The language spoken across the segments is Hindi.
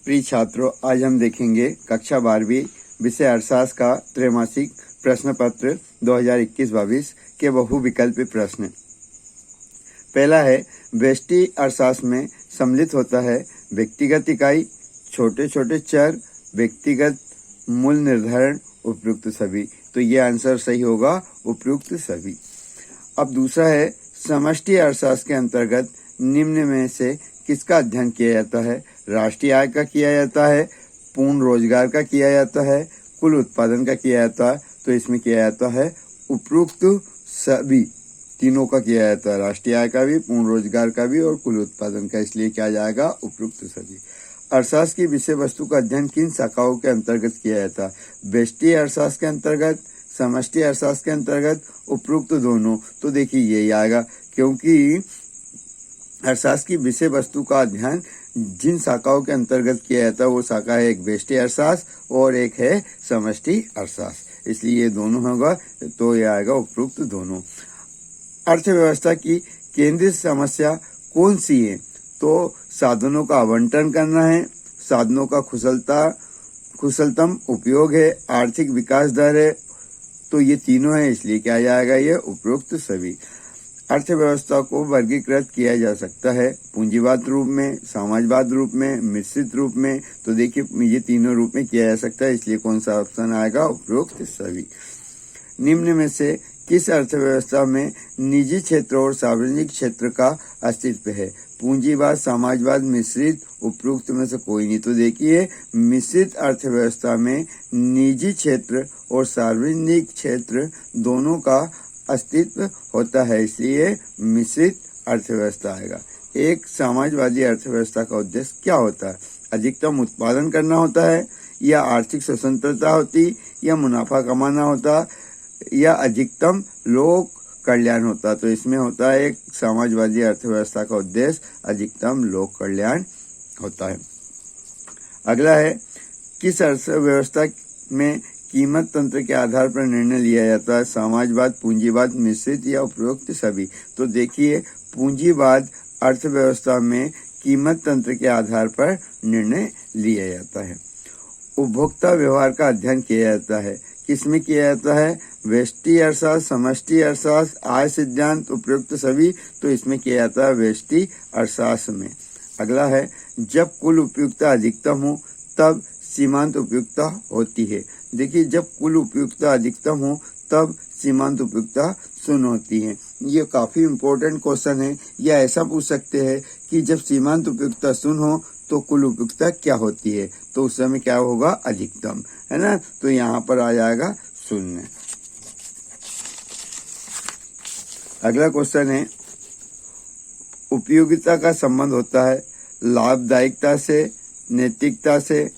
प्रिय छात्रों, आज हम देखेंगे कक्षा 12वीं विषय अर्थशास्त्र का त्रैमासिक प्रश्न पत्र 2021-22 के बहुविकल्पी प्रश्न। पहला है, व्यष्टि अर्थशास्त्र में सम्मिलित होता है व्यक्तिगत इकाई, छोटे छोटे चर, व्यक्तिगत मूल्य निर्धारण, उपयुक्त सभी। तो ये आंसर सही होगा, उपयुक्त सभी। अब दूसरा है, समष्टि अर्थशास्त्र के अंतर्गत निम्न में से किसका अध्ययन किया जाता है? राष्ट्रीय आय का किया जाता है, पूर्ण रोजगार का किया जाता है, कुल उत्पादन का किया जाता है। तो इसमें किया जाता है उपयुक्त सभी, तीनों का किया जाता है, राष्ट्रीय आय का भी, पूर्ण रोजगार का भी और कुल उत्पादन का, इसलिए क्या जाएगा? उपयुक्त सभी। अर्थशास्त्र की विषय वस्तु का अध्ययन किन शाखाओं के अंतर्गत किया जाता है? व्यष्टि अर्थशास्त्र के अंतर्गत, समष्टि अर्थशास्त्र के अंतर्गत, उपयुक्त दोनों। तो देखिए यही आएगा, क्योंकि अर्थशास्त्र की विषय वस्तु का अध्ययन जिन शाखाओं के अंतर्गत किया जाता है वो शाखा है एक व्यष्टि अर्थशास्त्र और एक है समष्टि अर्थशास्त्र, इसलिए ये दोनों होगा, तो ये आएगा उपयुक्त दोनों। अर्थव्यवस्था की केंद्रीय समस्या कौन सी है? तो साधनों का आवंटन करना है, साधनों का कुशलतम उपयोग है, आर्थिक विकास दर है। तो ये तीनों है, इसलिए क्या जाएगा? ये उपयुक्त सभी। अर्थव्यवस्था को वर्गीकृत किया जा सकता है पूंजीवाद रूप में, समाजवाद रूप में, मिश्रित रूप में। तो देखिए ये तीनों रूप में किया जा सकता है, इसलिए कौन सा ऑप्शन आएगा? उपयुक्त सभी। निम्न में से किस अर्थव्यवस्था में निजी क्षेत्र और सार्वजनिक क्षेत्र का अस्तित्व है? पूंजीवाद, समाजवाद, मिश्रित, उपयुक्त में से कोई नहीं। तो देखिए मिश्रित अर्थव्यवस्था में निजी क्षेत्र और सार्वजनिक क्षेत्र दोनों का अस्तित्व होता है, इसलिए मिश्रित अर्थव्यवस्था आएगा। एक समाजवादी अर्थव्यवस्था का उद्देश्य क्या होता है? अधिकतम उत्पादन करना होता है, या आर्थिक स्वतंत्रता होती, या मुनाफा कमाना होता, या अधिकतम लोक कल्याण होता। तो इसमें होता है एक समाजवादी अर्थव्यवस्था का उद्देश्य अधिकतम लोक कल्याण होता है। अगला है, किस अर्थव्यवस्था में कीमत तंत्र के आधार पर निर्णय लिया जाता है? समाजवाद, पूंजीवाद, मिश्रित या उपयुक्त सभी। तो देखिए पूंजीवाद अर्थव्यवस्था में कीमत तंत्र के आधार पर निर्णय लिया जाता है। उपभोक्ता व्यवहार का अध्ययन किया जाता है, किसमें किया जाता है? व्यष्टि अर्थशास्त्र, समष्टि अर्थशास्त्र, आय सिद्धांत, उपयुक्त सभी। तो इसमें किया जाता है व्यष्टि अर्थशास्त्र में। अगला है, जब कुल उपयुक्तता अधिकतम हो तब सीमांत उपयुक्तता होती है। देखिए जब कुल उपयुक्तता अधिकतम हो तब सीमांत उपयुक्तता शून्य होती है। ये काफी इम्पोर्टेंट क्वेश्चन है, या ऐसा पूछ सकते हैं कि जब सीमांत उपयुक्तता शून्य हो तो कुल उपयुक्तता क्या होती है? तो उस समय क्या होगा? अधिकतम, है ना। तो यहाँ पर आ जाएगा शून्य। अगला क्वेश्चन है, उपयोगिता का संबंध होता है लाभदायिकता से, नैतिकता से,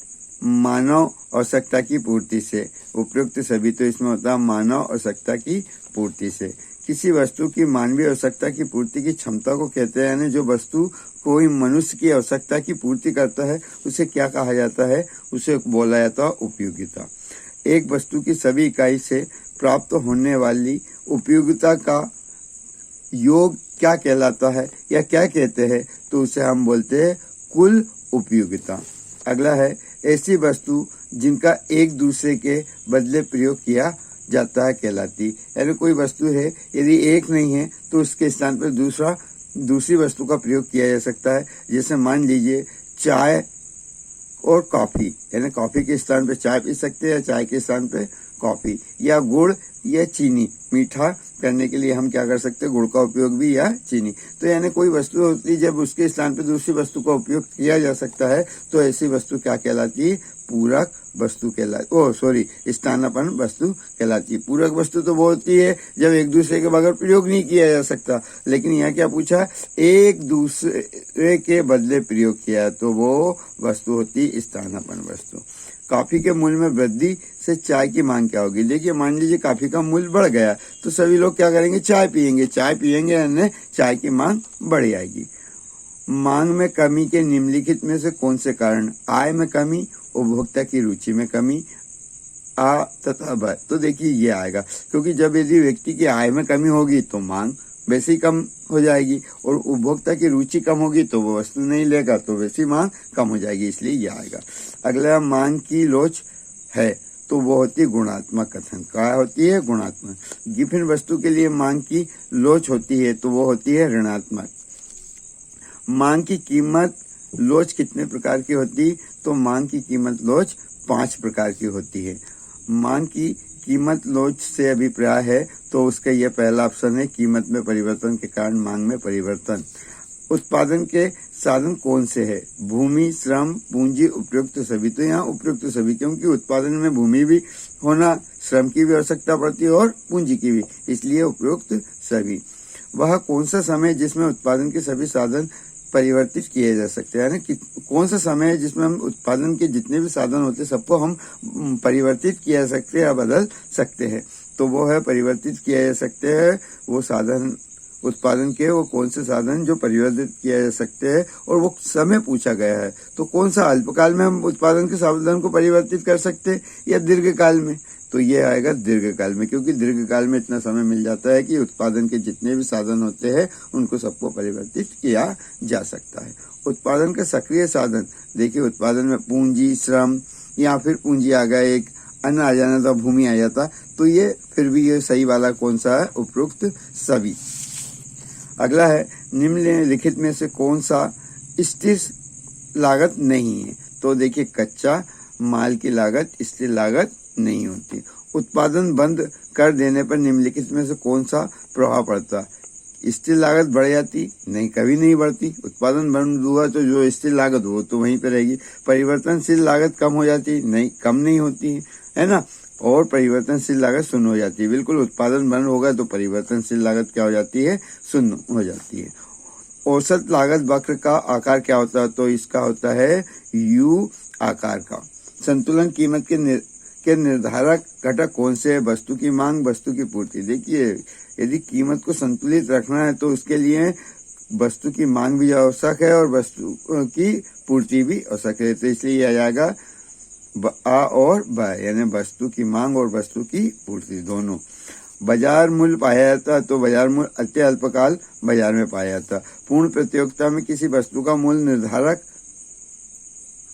मानव आवश्यकता की पूर्ति से। उपयुक्त सभी। तो इसमें होता है मानव आवश्यकता की पूर्ति से। किसी वस्तु की मानवीय आवश्यकता की पूर्ति की क्षमता को कहते हैं, यानी जो वस्तु कोई मनुष्य की आवश्यकता की पूर्ति करता है उसे क्या कहा जाता है? उसे बोला जाता है उपयोगिता। एक वस्तु की सभी इकाई से प्राप्त होने वाली उपयोगिता का योग क्या कहलाता है या क्या कहते हैं? तो उसे हम बोलते हैं कुल उपयोगिता। अगला है, ऐसी वस्तु जिनका एक दूसरे के बदले प्रयोग किया जाता है कहलाती। यानी कोई वस्तु है, यदि एक नहीं है तो उसके स्थान पर दूसरी वस्तु का प्रयोग किया जा सकता है। जैसे मान लीजिए चाय और कॉफी, यानी कॉफी के स्थान पर चाय पी सकते हैं या चाय के स्थान पर कॉफी, या गुड़ या चीनी, मीठा करने के लिए हम क्या कर सकते हैं? गुड़ का उपयोग भी, या चीनी। तो यानी कोई वस्तु होती है जब उसके स्थान पर दूसरी वस्तु का उपयोग किया जा सकता है तो ऐसी वस्तु क्या कहलाती है? पूरक वस्तु कहलाती, स्थानापन्न वस्तु कहलाती है। पूरक वस्तु तो वो होती है जब एक दूसरे के बगैर प्रयोग नहीं किया जा सकता, लेकिन यहाँ क्या पूछा? एक दूसरे के बदले प्रयोग किया, तो वो वस्तु होती स्थानापन्न वस्तु। कॉफी के मूल्य में वृद्धि से चाय की मांग क्या होगी? देखिए मान लीजिए कॉफी का मूल्य बढ़ गया तो सभी लोग क्या करेंगे? चाय पियेंगे, यानी चाय की मांग बढ़ जाएगी। मांग में कमी के निम्नलिखित में से कौन से कारण? आय में कमी, उपभोक्ता की रुचि में कमी, आ तथा ब। तो देखिए ये आएगा, क्योंकि जब यदि व्यक्ति की आय में कमी होगी तो मांग वैसी कम हो जाएगी, और उपभोक्ता की रुचि कम होगी तो वो वस्तु नहीं लेगा, तो वैसी मांग कम हो जाएगी, इसलिए ये आएगा। अगला, मांग की लोच है तो वो होती है गुणात्मक कथन। क्या होती है? गुणात्मक। गिफिन वस्तु के लिए मांग की लोच होती है तो वो होती है ऋणात्मक। मांग की कीमत लोच कितने प्रकार की होती? तो मांग की कीमत लोच 5 प्रकार की होती है। मांग की कीमत लोच से अभिप्राय है तो उसका यह पहला ऑप्शन है, कीमत में परिवर्तन के कारण मांग में परिवर्तन। उत्पादन के साधन कौन से है? भूमि, श्रम, पूंजी, उपयुक्त सभी। तो यहाँ उपयुक्त सभी, क्योंकि उत्पादन में भूमि भी होना, श्रम की भी आवश्यकता पड़ती है और पूंजी की भी, इसलिए उपयुक्त सभी। वह कौन सा समय जिसमें उत्पादन के सभी साधन परिवर्तित किए जा सकते हैं, यानी कौन सा समय है जिसमें हम उत्पादन के जितने भी साधन होते हैं सबको हम परिवर्तित किया जा सकते हैं या बदल सकते हैं? तो वो है परिवर्तित किया जा सकते हैं वो साधन उत्पादन के, वो कौन से साधन जो परिवर्तित किया जा सकते हैं, और वो समय पूछा गया है। तो कौन सा अल्पकाल में हम उत्पादन के साधन को परिवर्तित कर सकते हैं या दीर्घकाल में? तो ये आएगा दीर्घकाल में, क्योंकि दीर्घकाल में इतना समय मिल जाता है कि उत्पादन के जितने भी साधन होते हैं उनको सबको परिवर्तित किया जा सकता है। उत्पादन का सक्रिय साधन, देखिए उत्पादन में पूंजी, श्रम या फिर पूंजी आ गया, एक अन्न आ जाना था, भूमि आ जाता, तो ये फिर भी ये सही वाला कौन सा है? उपयुक्त सभी। अगला है, निम्नलिखित में से कौन सा स्थिर लागत नहीं है? तो देखिए कच्चा माल की लागत स्थिर लागत नहीं होती। उत्पादन बंद कर देने पर निम्नलिखित में से कौन सा प्रभाव पड़ता? स्थिर लागत बढ़ जाती? नहीं, कभी नहीं बढ़ती। उत्पादन बंद हुआ तो जो स्थिर लागत हो तो वहीं पर रहेगी। परिवर्तनशील लागत कम हो जाती? नहीं, कम नहीं होती है ना। और परिवर्तनशील लागत शून्य हो जाती है। बिल्कुल, उत्पादन बंद होगा तो परिवर्तनशील लागत क्या हो जाती है? शून्य हो जाती है। औसत लागत वक्र का आकार क्या होता है? तो इसका होता है यू आकार का। संतुलन कीमत के निर्धारक घटक कौन से है? वस्तु की मांग, वस्तु की पूर्ति। देखिए, यदि कीमत को संतुलित रखना है तो उसके लिए वस्तु की मांग भी आवश्यक है और वस्तु की पूर्ति भी आवश्यक है। तो इसलिए आ जाएगा आ और ब, यानी वस्तु की मांग और वस्तु की पूर्ति दोनों। बाजार मूल्य पाया जाता है तो बाजार मूल्य अति अल्पकाल बाजार में पाया जाता है। पूर्ण प्रतियोगिता में किसी वस्तु का मूल्य निर्धारक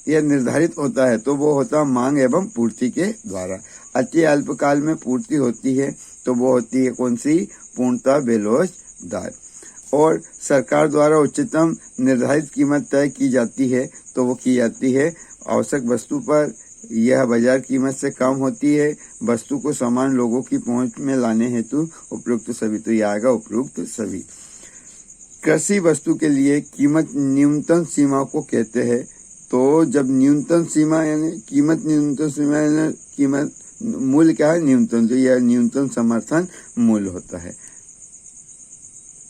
या निर्धारित होता है तो वो होता है मांग एवं पूर्ति के द्वारा। अति अल्पकाल में पूर्ति होती है तो वो होती है कौन सी? पूर्णतः बेलोजदार। और सरकार द्वारा उच्चतम निर्धारित कीमत तय की जाती है तो वो की जाती है आवश्यक वस्तु पर, यह बाजार कीमत से कम होती है। वस्तु को समान लोगों की पहुंच में लाने हेतु उपयुक्त सभी। तो यह आएगा उपयुक्त सभी। कृषि वस्तु के लिए कीमत न्यूनतम सीमा को कहते हैं। तो जब न्यूनतम सीमा यानी कीमत न्यूनतम सीमा, कीमत मूल्य क्या है? न्यूनतम, तो यह न्यूनतम समर्थन मूल्य होता है।